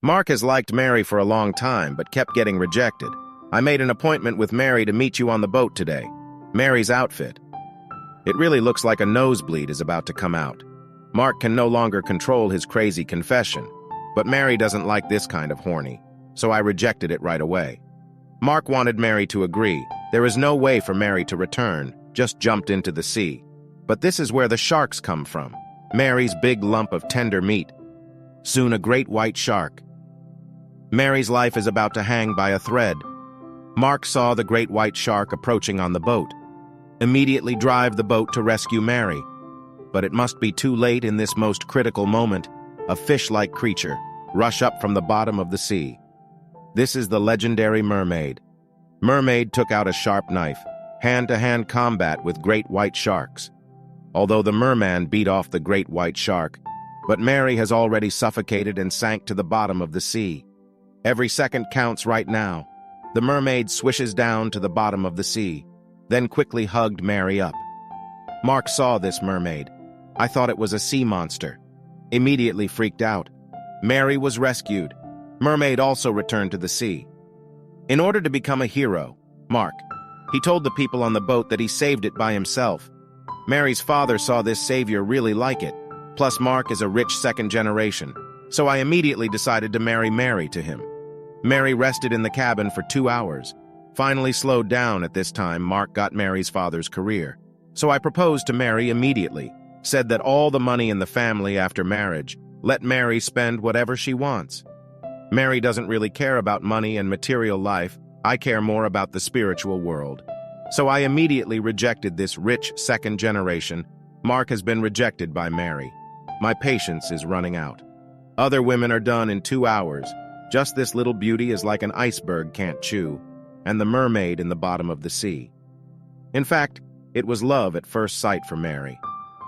Mark has liked Mary for a long time, but kept getting rejected. I made an appointment with Mary to meet you on the boat today. Mary's outfit. It really looks like a nosebleed is about to come out. Mark can no longer control his crazy confession, but Mary doesn't like this kind of horny, so I rejected it right away. Mark wanted Mary to agree. There is no way for Mary to return, just jumped into the sea. But this is where the sharks come from. Mary's big lump of tender meat. Soon a great white shark. Mary's life is about to hang by a thread. Mark saw the great white shark approaching on the boat. Immediately drive the boat to rescue Mary. But it must be too late in this most critical moment. A fish-like creature rush up from the bottom of the sea. This is the legendary Mermaid. Mermaid took out a sharp knife, hand-to-hand combat with great white sharks. Although the merman beat off the great white shark, but Mary has already suffocated and sank to the bottom of the sea. Every second counts right now. The mermaid swishes down to the bottom of the sea, then quickly hugged Mary up. Mark saw this mermaid. I thought it was a sea monster. Immediately freaked out. Mary was rescued. Mermaid also returned to the sea. In order to become a hero, Mark, he told the people on the boat that he saved it by himself. Mary's father saw this savior really like it. Plus Mark is a rich second generation, so I immediately decided to marry Mary to him. Mary rested in the cabin for 2 hours. Finally slowed down at this time, Mark got Mary's father's career. So I proposed to Mary immediately, said that all the money in the family after marriage, let Mary spend whatever she wants. Mary doesn't really care about money and material life. I care more about the spiritual world. So I immediately rejected this rich second generation. Mark has been rejected by Mary. My patience is running out. Other women are done in 2 hours. Just this little beauty is like an iceberg can't chew, and the mermaid in the bottom of the sea. In fact, it was love at first sight for Mary.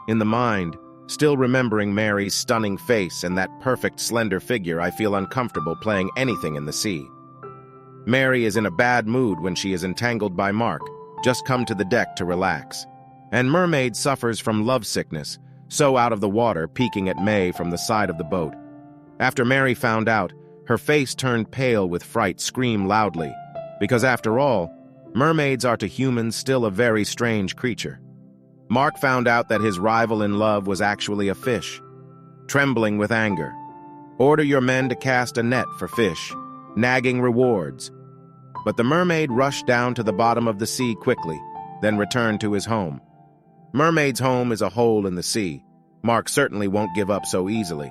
In the mind, still remembering Mary's stunning face and that perfect slender figure, I feel uncomfortable playing anything in the sea. Mary is in a bad mood when she is entangled by Mark, just come to the deck to relax. And Mermaid suffers from lovesickness, so out of the water, peeking at May from the side of the boat. After Mary found out, her face turned pale with fright, screamed loudly, because after all, mermaids are to humans still a very strange creature. Mark found out that his rival in love was actually a fish. Trembling with anger, order your men to cast a net for fish, nagging rewards. But the mermaid rushed down to the bottom of the sea quickly, then returned to his home. Mermaid's home is a hole in the sea. Mark certainly won't give up so easily.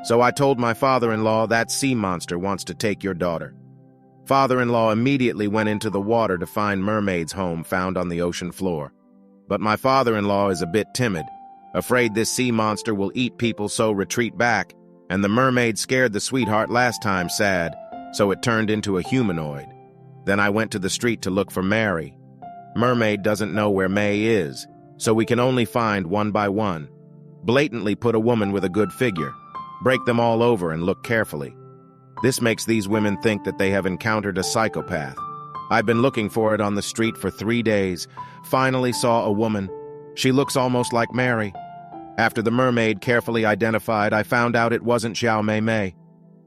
So I told my father-in-law that sea monster wants to take your daughter. Father-in-law immediately went into the water to find Mermaid's home found on the ocean floor. But my father-in-law is a bit timid, afraid this sea monster will eat people, so retreat back, and the mermaid scared the sweetheart last time, sad, so it turned into a humanoid. Then I went to the street to look for Mary. Mermaid doesn't know where May is, so we can only find one by one. Blatantly put a woman with a good figure. Break them all over and look carefully. This makes these women think that they have encountered a psychopath. I've been looking for it on the street for 3 days. Finally saw a woman. She looks almost like Mary. After the mermaid carefully identified, I found out it wasn't Xiao Mei Mei.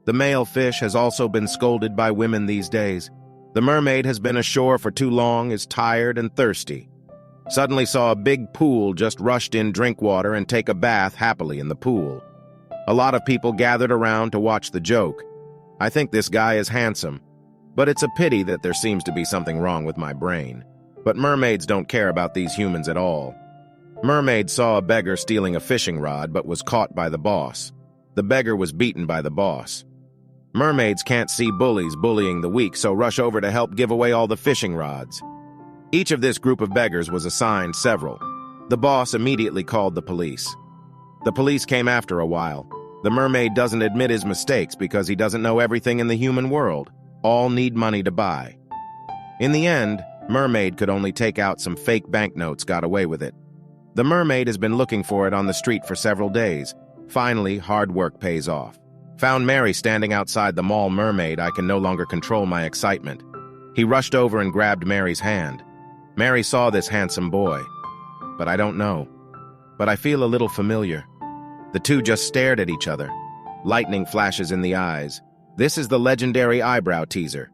The male fish has also been scolded by women these days. The mermaid has been ashore for too long, is tired and thirsty. Suddenly saw a big pool, just rushed in, drink water, and take a bath happily in the pool. A lot of people gathered around to watch the joke. I think this guy is handsome, but it's a pity that there seems to be something wrong with my brain. But mermaids don't care about these humans at all. Mermaid saw a beggar stealing a fishing rod but was caught by the boss. The beggar was beaten by the boss. Mermaids can't see bullies bullying the weak, so rush over to help give away all the fishing rods. Each of this group of beggars was assigned several. The boss immediately called the police. The police came after a while. The mermaid doesn't admit his mistakes because he doesn't know everything in the human world. All need money to buy. In the end, Mermaid could only take out some fake banknotes, got away with it. The mermaid has been looking for it on the street for several days. Finally, hard work pays off. Found Mary standing outside the mall. Mermaid, I can no longer control my excitement. He rushed over and grabbed Mary's hand. Mary saw this handsome boy. But I don't know. But I feel a little familiar. The two just stared at each other. Lightning flashes in the eyes. This is the legendary eyebrow teaser.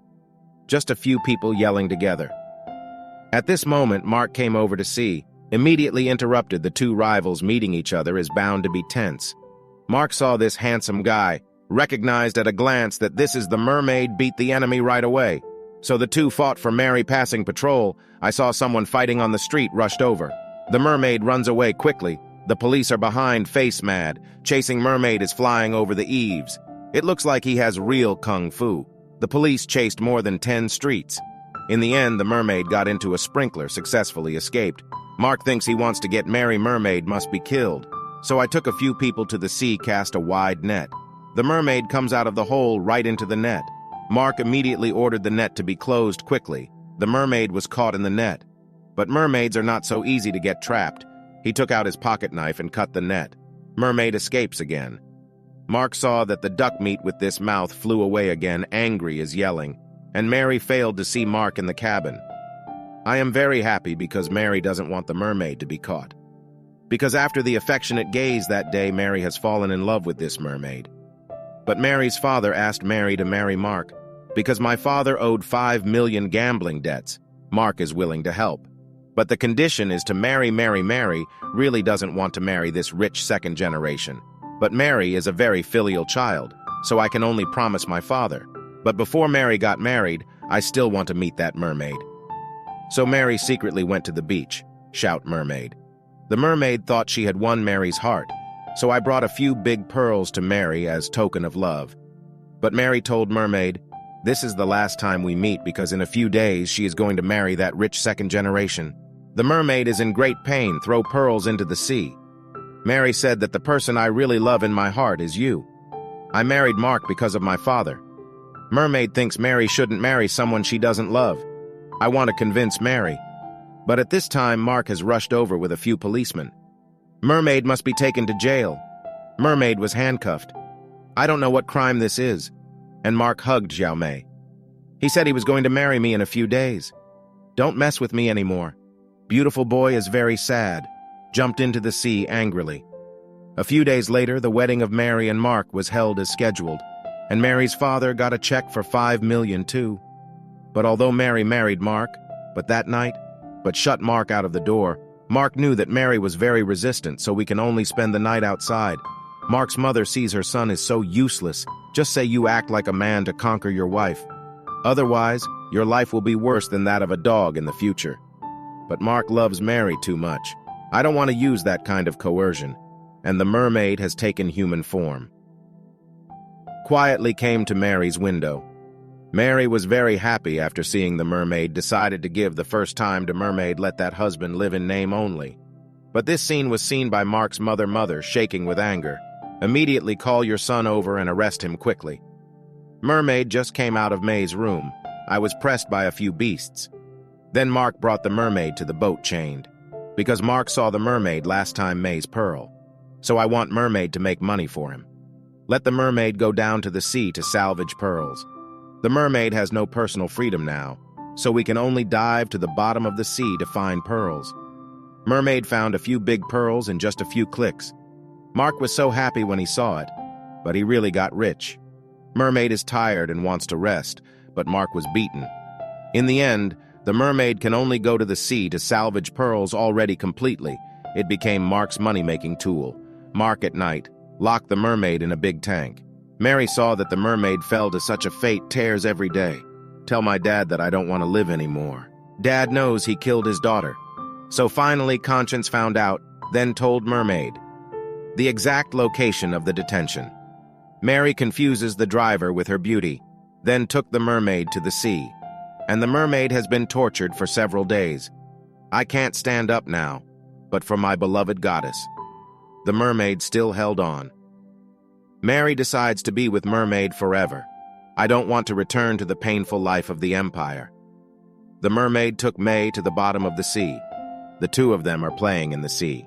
Just a few people yelling together. At this moment, Mark came over to see, immediately interrupted. The two rivals meeting each other is bound to be tense. Mark saw this handsome guy, recognized at a glance that this is the Mermaid, beat the enemy right away. So the two fought for Mary. Passing patrol, I saw someone fighting on the street, rushed over. The Mermaid runs away quickly. The police are behind, face mad. Chasing Mermaid is flying over the eaves. It looks like he has real kung fu. The police chased more than 10 streets. In the end, the Mermaid got into a sprinkler, successfully escaped. Mark thinks he wants to get Mary. Mermaid must be killed. So I took a few people to the sea, cast a wide net. The Mermaid comes out of the hole right into the net. Mark immediately ordered the net to be closed quickly. The Mermaid was caught in the net. But mermaids are not so easy to get trapped. He took out his pocket knife and cut the net. Mermaid escapes again. Mark saw that the duck meat with this mouth flew away again, angry as yelling, and Mary failed to see Mark in the cabin. I am very happy because Mary doesn't want the Mermaid to be caught. Because after the affectionate gaze that day, Mary has fallen in love with this Mermaid. But Mary's father asked Mary to marry Mark. Because my father owed 5 million gambling debts, Mark is willing to help. But the condition is to marry Mary. Mary really doesn't want to marry this rich second generation. But Mary is a very filial child, so I can only promise my father. But before Mary got married, I still want to meet that Mermaid. So Mary secretly went to the beach. Shout Mermaid. The Mermaid thought she had won Mary's heart, so I brought a few big pearls to Mary as token of love. But Mary told Mermaid, this is the last time we meet because in a few days she is going to marry that rich second generation. The Mermaid is in great pain. Throw pearls into the sea. Mary said that the person I really love in my heart is you. I married Mark because of my father. Mermaid thinks Mary shouldn't marry someone she doesn't love. I want to convince Mary. But at this time, Mark has rushed over with a few policemen. Mermaid must be taken to jail. Mermaid was handcuffed. I don't know what crime this is. And Mark hugged Xiao Mei. He said he was going to marry me in a few days. Don't mess with me anymore. Beautiful boy is very sad. Jumped into the sea angrily. A few days later, the wedding of Mary and Mark was held as scheduled, and Mary's father got a check for 5 million too. But although Mary married Mark, but shut Mark out of the door, Mark knew that Mary was very resistant, so we can only spend the night outside. Mark's mother sees her son is so useless. Just say you act like a man to conquer your wife. Otherwise, your life will be worse than that of a dog in the future. But Mark loves Mary too much. I don't want to use that kind of coercion, and the Mermaid has taken human form. Quietly came to Mary's window. Mary was very happy after seeing the Mermaid, decided to give the first time to Mermaid, let that husband live in name only. But this scene was seen by Mark's mother, shaking with anger. Immediately call your son over and arrest him quickly. Mermaid just came out of May's room. I was pressed by a few beasts. Then Mark brought the Mermaid to the boat chained. Because Mark saw the Mermaid last time May's pearl. So I want Mermaid to make money for him. Let the Mermaid go down to the sea to salvage pearls. The Mermaid has no personal freedom now, so we can only dive to the bottom of the sea to find pearls. Mermaid found a few big pearls in just a few clicks. Mark was so happy when he saw it, but he really got rich. Mermaid is tired and wants to rest, but Mark was beaten. In the end, the Mermaid can only go to the sea to salvage pearls already completely. It became Mark's money-making tool. Mark at night locked the Mermaid in a big tank. Mary saw that the Mermaid fell to such a fate, tears every day. Tell my dad that I don't want to live anymore. Dad knows he killed his daughter. So finally Conscience found out, then told Mermaid the exact location of the detention. Mary confuses the driver with her beauty, then took the Mermaid to the sea. And the Mermaid has been tortured for several days. I can't stand up now, but for my beloved goddess. The Mermaid still held on. Mary decides to be with Mermaid forever. I don't want to return to the painful life of the Empire. The Mermaid took May to the bottom of the sea. The two of them are playing in the sea.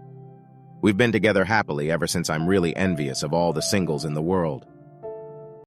We've been together happily ever since. I'm really envious of all the singles in the world.